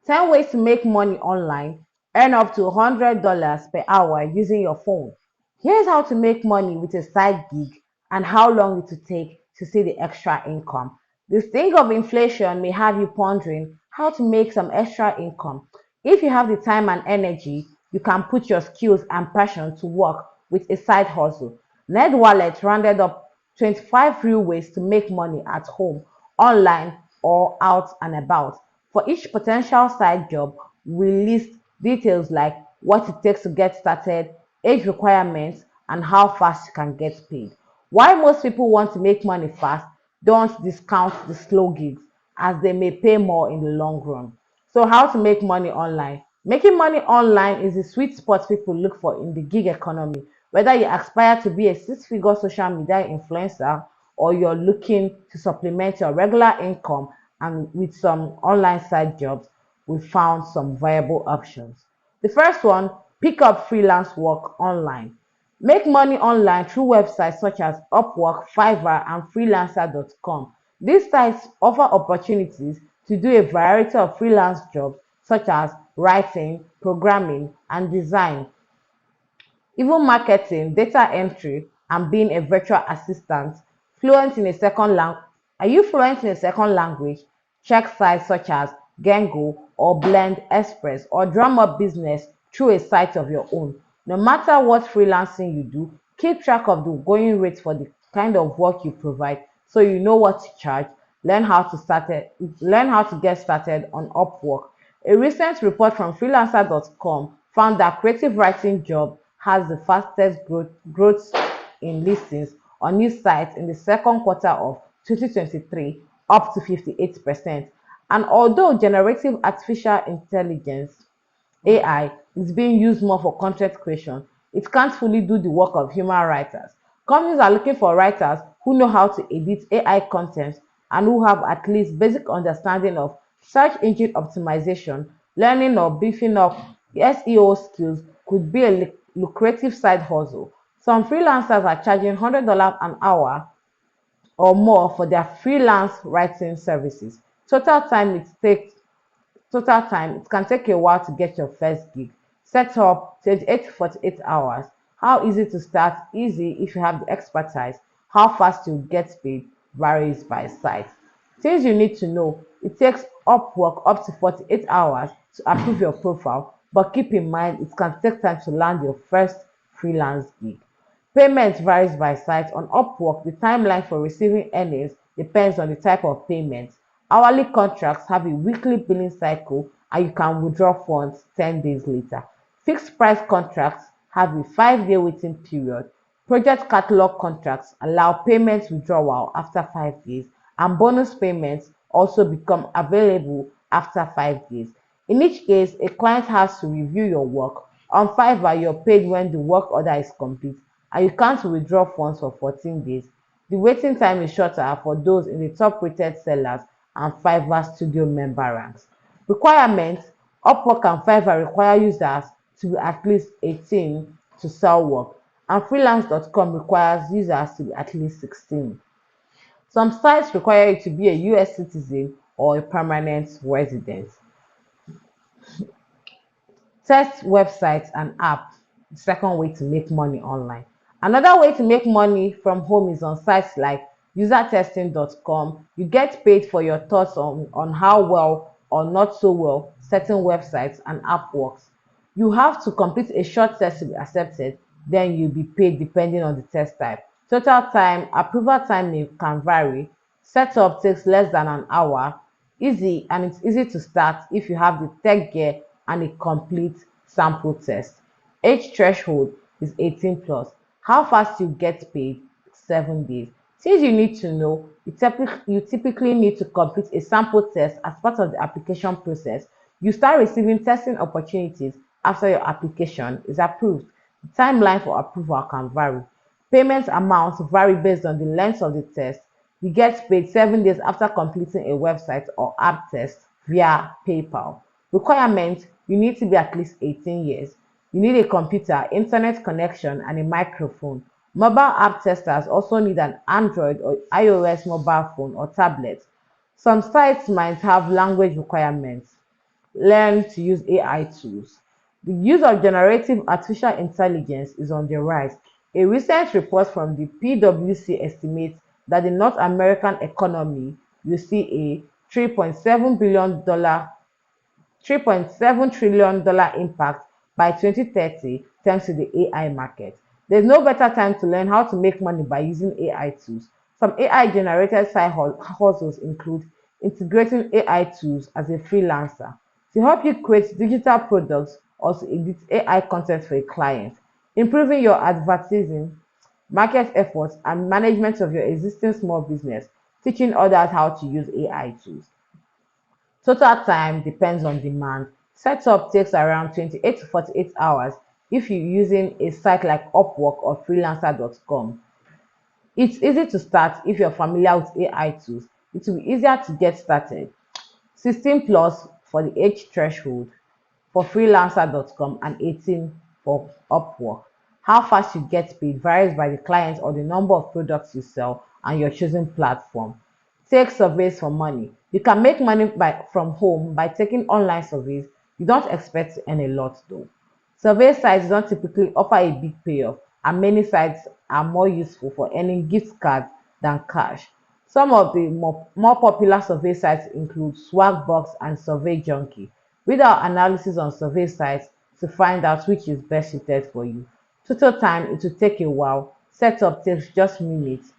10 ways to make money online. Earn up to $100 per hour using your phone. Here's how to make money with a side gig and how long it will take to see the extra income. The sting of inflation may have you pondering how to make some extra income. If you have the time and energy, you can put your skills and passion to work with a side hustle. NerdWallet rounded up 25 real ways to make money at home, online, or out and about. For each potential side job, we list details like what it takes to get started, age requirements, and how fast you can get paid. Why most people want to make money fast, don't discount the slow gigs as they may pay more in the long run. So, how to make money online? Making money online is the sweet spot people look for in the gig economy. Whether you aspire to be a six-figure social media influencer or you're looking to supplement your regular income and with some online side jobs, we found some viable options. The first one, pick up freelance work online. Make money online through websites such as Upwork, Fiverr, and freelancer.com. These sites offer opportunities to do a variety of freelance jobs such as writing, programming, and design, even marketing, data entry, and being a virtual assistant. Fluent in a second language. Are you fluent in a second language? Check sites such as Gengo or Blend Express or drum up business through a site of your own. No matter what freelancing you do, keep track of the going rate for the kind of work you provide so you know what to charge. Learn how to get started on Upwork. A recent report from freelancer.com found that creative writing job has the fastest growth in listings on new sites in the second quarter of 2023, up to 58%. And although generative artificial intelligence AI is being used more for content creation, it can't fully do the work of human writers. Companies are looking for writers who know how to edit AI content and who have at least basic understanding of search engine optimization. Learning or beefing up SEO skills could be a lucrative side hustle. Some freelancers are charging $100 an hour or more for their freelance writing services. Total time, it can take a while to get your first gig. Set up 28 to 48 hours. How easy to start? Easy if you have the expertise. How fast you get paid varies by site. Things you need to know. It takes Upwork up to 48 hours to approve your profile, but keep in mind it can take time to land your first freelance gig. Payment varies by site. On Upwork, the timeline for receiving earnings depends on the type of payment. Hourly contracts have a weekly billing cycle and you can withdraw funds 10 days later. Fixed price contracts have a 5-day waiting period. Project catalog contracts allow payment withdrawal after 5 days, and bonus payments also become available after 5 days. In each case, a client has to review your work. On Fiverr, you're paid when the work order is complete and you can't withdraw funds for 14 days. The waiting time is shorter for those in the top-rated sellers and Fiverr Studio member ranks. Requirements: Upwork and Fiverr require users to be at least 18 to sell work, and freelance.com requires users to be at least 16. Some sites require you to be a US citizen or a permanent resident. Test websites and apps, the second way to make money online. Another way to make money from home is on sites like usertesting.com. You get paid for your thoughts on how well or not so well certain websites and app works. You have to complete a short test to be accepted, then you'll be paid depending on the test type. Total time, approval time can vary. Setup takes less than an hour. Easy, and it's easy to start if you have the tech gear and a complete sample test. Age threshold is 18 plus. How fast you get paid? 7 days. Things you need to know: you typically need to complete a sample test as part of the application process. You start receiving testing opportunities after your application is approved. The timeline for approval can vary. Payment amounts vary based on the length of the test. You get paid 7 days after completing a website or app test via PayPal. Requirements: you need to be at least 18 years. You need a computer, internet connection, and a microphone. Mobile app testers also need an Android or iOS mobile phone or tablet. Some sites might have language requirements. Learn to use AI tools. The use of generative artificial intelligence is on the rise. A recent report from the PwC estimates that the North American economy will see a $3.7 trillion impact by 2030 thanks to the AI market. There's no better time to learn how to make money by using AI tools. Some AI generated side hustles include integrating AI tools as a freelancer to help you create digital products or to edit AI content for a client, improving your advertising, market efforts, and management of your existing small business, teaching others how to use AI tools. Total time depends on demand. Setup takes around 28 to 48 hours if you're using a site like Upwork or freelancer.com. It's easy to start if you're familiar with AI tools. It will be easier to get started. 16 plus for the age threshold for freelancer.com and 18 for Upwork. How fast you get paid varies by the client or the number of products you sell and your chosen platform. Take surveys for money. You can make money from home by taking online surveys. You don't expect to earn a lot though. Survey sites don't typically offer a big payoff, and many sites are more useful for earning gift cards than cash. Some of the more popular survey sites include Swagbox and Survey Junkie. Read our analysis on survey sites to find out which is best suited for you. Total time, it will take a while. Setup takes just minutes.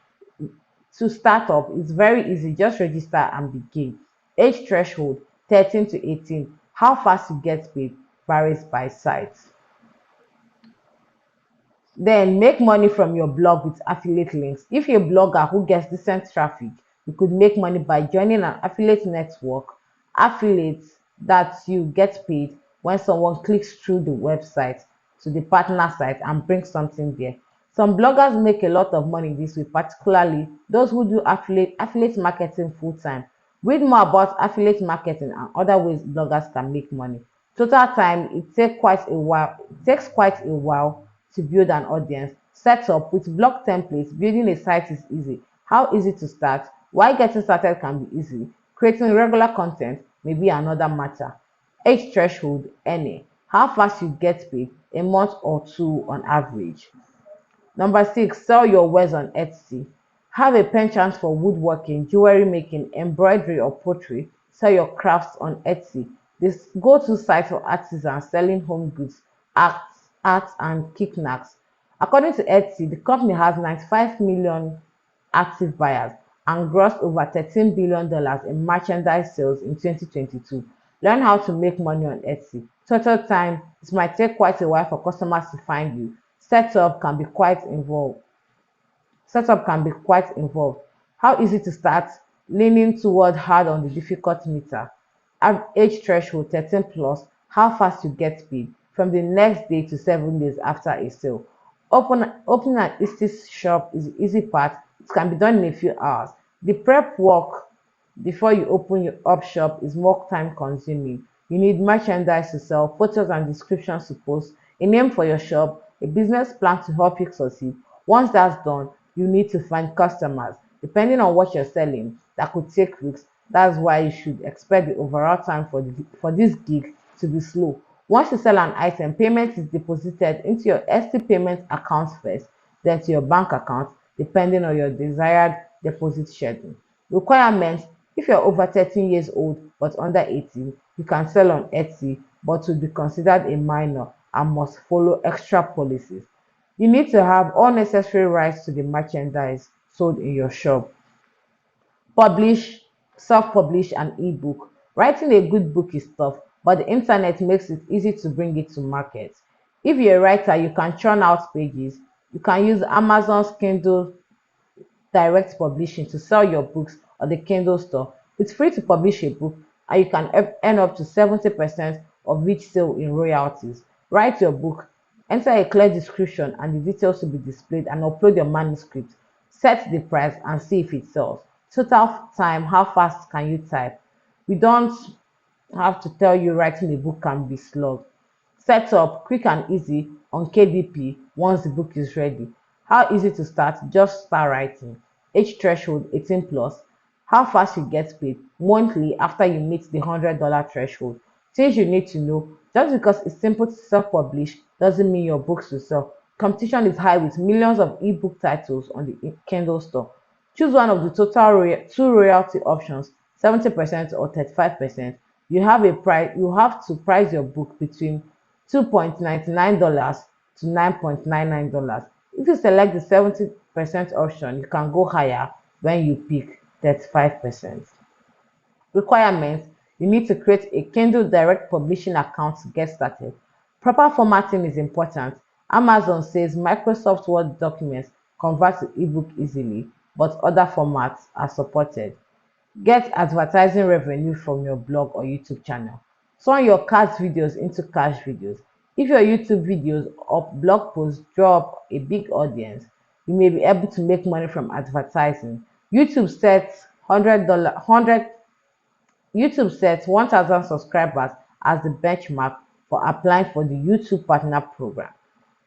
To start up, it's very easy. Just register and begin. Age threshold 13 to 18. How fast you get paid varies by site. Then make money from your blog with affiliate links. If you're a blogger who gets decent traffic, you could make money by joining an affiliate network. Affiliates that you get paid when someone clicks through the website to the partner site and brings something there. Some bloggers make a lot of money this way, particularly those who do affiliate marketing full time. Read more about affiliate marketing and other ways bloggers can make money. Total time, it takes quite a while to build an audience. Setup with blog templates, building a site is easy. How easy to start? Why getting started can be easy. Creating regular content may be another matter. Age threshold, any. How fast you get paid? A month or two on average. Number 6, sell your wares on Etsy. Have a penchant for woodworking, jewelry making, embroidery, or pottery. Sell your crafts on Etsy. This go-to site for artisans selling home goods, arts, and knickknacks. According to Etsy, the company has 95 million active buyers and grossed over $13 billion in merchandise sales in 2022. Learn how to make money on Etsy. Total time, it might take quite a while for customers to find you. Setup can be quite involved. Setup can be quite involved. How easy to start? Leaning toward hard on the difficult meter. Age threshold 13 plus. How fast you get paid? From the next day to 7 days after a sale. Opening an Etsy shop is the easy part. It can be done in a few hours. The prep work before you open your up shop is more time consuming. You need merchandise to sell, photos and descriptions to post, a name for your shop, a business plan to help you succeed. Once that's done, you need to find customers. Depending on what you're selling, that could take weeks. That's why you should expect the overall time for this gig to be slow. Once you sell an item, payment is deposited into your Etsy payment account first, then to your bank account, depending on your desired deposit schedule. Requirements: if you're over 13 years old but under 18, you can sell on Etsy but will be considered a minor and must follow extra policies. You need to have all necessary rights to the merchandise sold in your shop. Publish, self-publish an ebook. Writing a good book is tough, but the internet makes it easy to bring it to market. If you're a writer, you can churn out pages. You can use Amazon's Kindle direct publishing to sell your books on the Kindle store. It's free to publish a book, and you can earn up to 70% of each sale in royalties. Write your book, enter a clear description and the details will be displayed, and upload your manuscript. Set the price and see if it sells. Total time: how fast can you type? We don't have to tell you writing a book can be slog. Setup: quick and easy on KDP once the book is ready. How easy to start? Just start writing. Age threshold 18 plus. How fast you get paid? Monthly after you meet the $100 threshold. Things you need to know. Just because it's simple to self-publish doesn't mean your books will sell. Competition is high with millions of ebook titles on the Kindle store. Choose one of the two royalty options, 70% or 35%. You have to price your book between $2.99 to $9.99. If you select the 70% option, you can go higher when you pick 35%. Requirements: you need to create a Kindle Direct Publishing account to get started. Proper formatting is important. Amazon says Microsoft Word documents convert to ebook easily, but other formats are supported. Get advertising revenue from your blog or YouTube channel. Turn your cast videos into cash videos. If your YouTube videos or blog posts draw a big audience, you may be able to make money from advertising. YouTube sets YouTube sets 1,000 subscribers as the benchmark for applying for the YouTube Partner Program.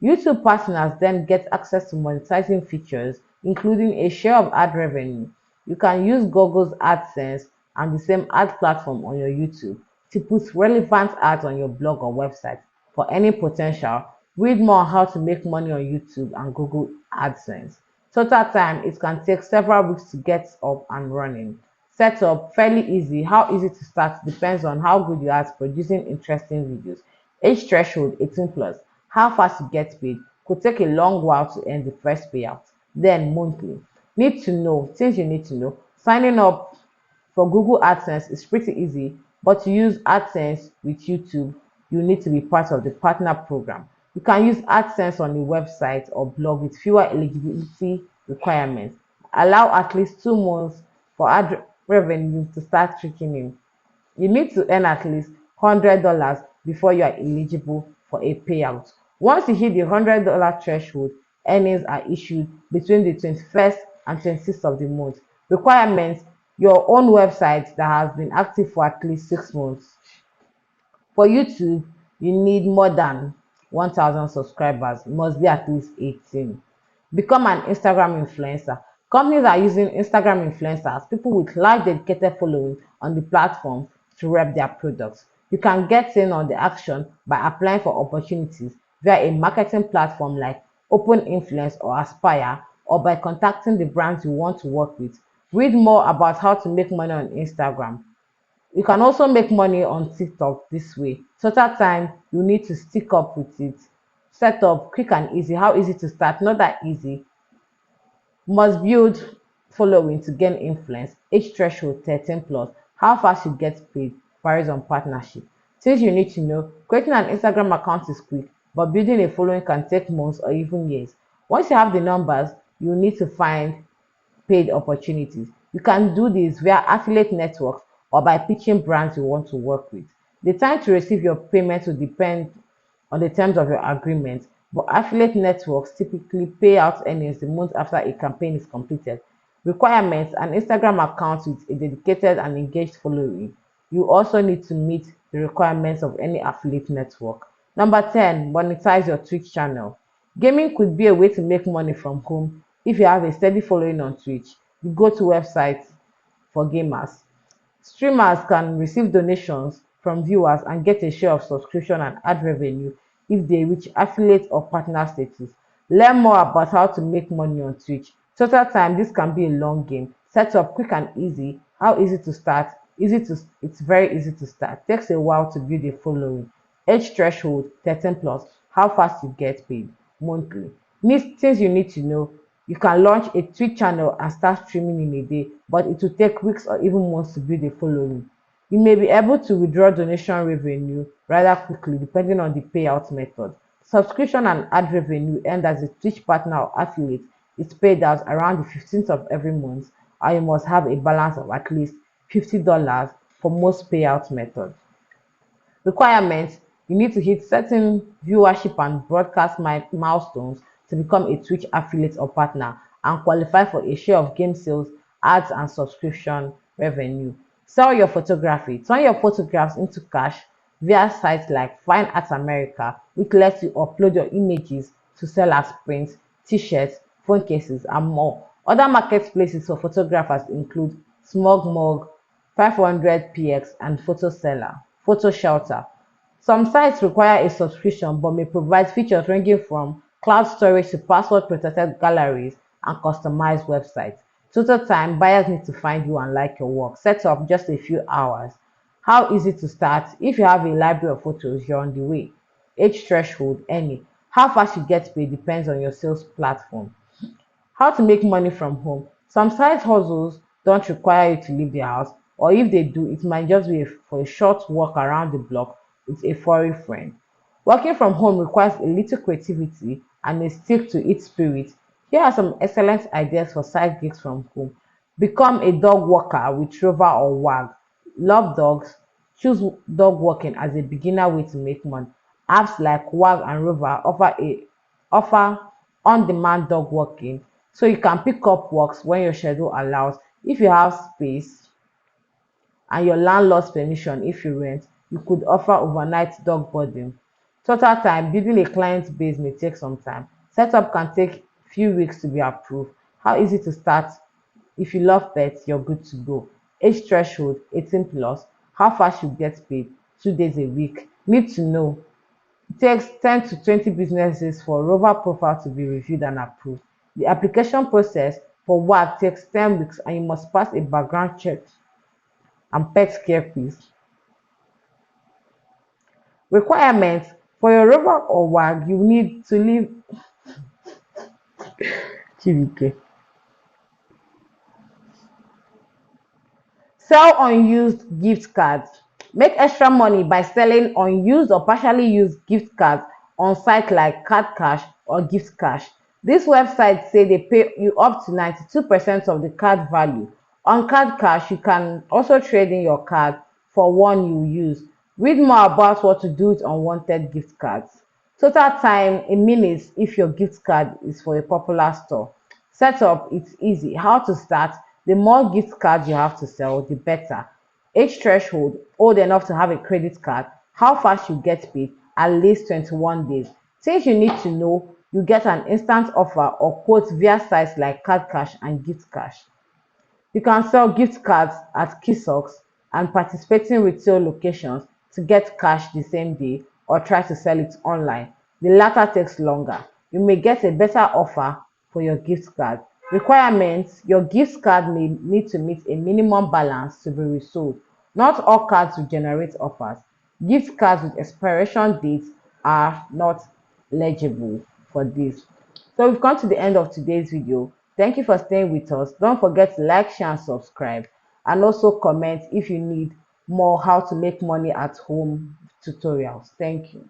YouTube partners then get access to monetizing features, including a share of ad revenue. You can use Google's AdSense and the same ad platform on your YouTube to put relevant ads on your blog or website. For any potential, read more on how to make money on YouTube and Google AdSense. Total time: it can take several weeks to get up and running. Setup: fairly easy. How easy to start depends on how good you are at producing interesting videos. Age threshold: 18 plus. How fast you get paid: could take a long while to earn the first payout. Then monthly. Need to know things you need to know. Signing up for Google AdSense is pretty easy, but to use AdSense with YouTube, you need to be part of the partner program. You can use AdSense on a website or blog with fewer eligibility requirements. Allow at least 2 months for ad revenue to start trickling in. You need to earn at least $100 before you are eligible for a payout. Once you hit the $100 threshold, earnings are issued between the 21st and 26th of the month. Requirements: your own website that has been active for at least 6 months. For YouTube, you need more than 1,000 subscribers, must be at least 18. Become an Instagram influencer. Companies are using Instagram influencers, people with large dedicated following on the platform, to rep their products. You can get in on the action by applying for opportunities via a marketing platform like Open Influence or Aspire, or by contacting the brands you want to work with. Read more about how to make money on Instagram. You can also make money on TikTok this way. Total time: you need to stick up with it. Setup: quick and easy. How easy to start? Not that easy. Must build following to gain influence. Age threshold: 13 plus. How fast you get paid varies on partnership. Things you need to know: creating an Instagram account is quick, but building a following can take months or even years. Once you have the numbers, you need to find paid opportunities. You can do this via affiliate networks or by pitching brands you want to work with. The time to receive your payment will depend on the terms of your agreement, but affiliate networks typically pay out earnings the month after a campaign is completed. Requirements: an Instagram account with a dedicated and engaged following. You also need to meet the requirements of any affiliate network. Number 10, monetize your Twitch channel. Gaming could be a way to make money from home if you have a steady following on Twitch, the go-to website for gamers. Streamers can receive donations from viewers and get a share of subscription and ad revenue if they reach affiliate or partner status. Learn more about how to make money on Twitch. Total time: this can be a long game. Setup: quick and easy. How easy to start? It's very easy to start. Takes a while to build a following. Age threshold: 13 plus. How fast you get paid? Monthly. Things you need to know: you can launch a Twitch channel and start streaming in a day, but it will take weeks or even months to build a following. You may be able to withdraw donation revenue rather quickly depending on the payout method. Subscription and ad revenue earned as a Twitch partner or affiliate is paid out around the 15th of every month, and you must have a balance of at least $50 for most payout methods. Requirements: you need to hit certain viewership and broadcast milestones to become a Twitch affiliate or partner and qualify for a share of game sales, ads, and subscription revenue. Sell your photography. Turn your photographs into cash via sites like Fine Art America, which lets you upload your images to sell as prints, t-shirts, phone cases, and more. Other marketplaces for photographers include SmugMug, 500px, and PhotoSeller. Photo shelter. Some sites require a subscription but may provide features ranging from cloud storage to password-protected galleries and customized websites. Total time, buyers need to find you and like your work. Set up just a few hours. How easy to start? If you have a library of photos, you're on the way. Age threshold, any. How fast you get paid depends on your sales platform. How to make money from home. Some side hustles don't require you to leave the house, or if they do, it might just be for a short walk around the block with a furry friend. Working from home requires a little creativity and a stick to it spirit. Here are some excellent ideas for side gigs from home. Become a dog walker with Rover or Wag. Love dogs? Choose dog walking as a beginner way to make money. Apps like Wag and Rover offer on-demand dog walking, so you can pick up walks when your schedule allows. If you have space and your landlord's permission, if you rent, you could offer overnight dog boarding. Total time, building a client base may take some time. Setup can take few weeks to be approved. How easy to start? If you love pets, you're good to go. Age threshold, 18 plus. How fast you get paid? 2 days a week. Need to know. It takes 10 to 20 business days for a Rover profile to be reviewed and approved. The application process for WAG takes 10 weeks and you must pass a background check and pet care quiz. Requirements for your Rover or WAG, you need to live Chibike. Sell unused gift cards. Make extra money by selling unused or partially used gift cards on sites like Card Cash or Gift Cash. These websites say they pay you up to 92% of the card value. On Card Cash, you can also trade in your card for one you use. Read more about what to do with unwanted gift cards. Total time in minutes if your gift card is for a popular store. Setup, it's easy. How to start? The more gift cards you have to sell, the better. Age threshold, old enough to have a credit card. How fast you get paid? At least 21 days. Things you need to know, you get an instant offer or quote via sites like Card Cash and Gift Cash. You can sell gift cards at kiosks and participating retail locations to get cash the same day or try to sell it online. The latter takes longer. You may get a better offer for your gift card. Requirements: your gift card may need to meet a minimum balance to be resold. Not all cards will generate offers. Gift cards with expiration dates are not legible for this. So we've come to the end of today's video. Thank you for staying with us. Don't forget to like, share, and subscribe. And also comment if you need more how to make money at home tutorials. Thank you.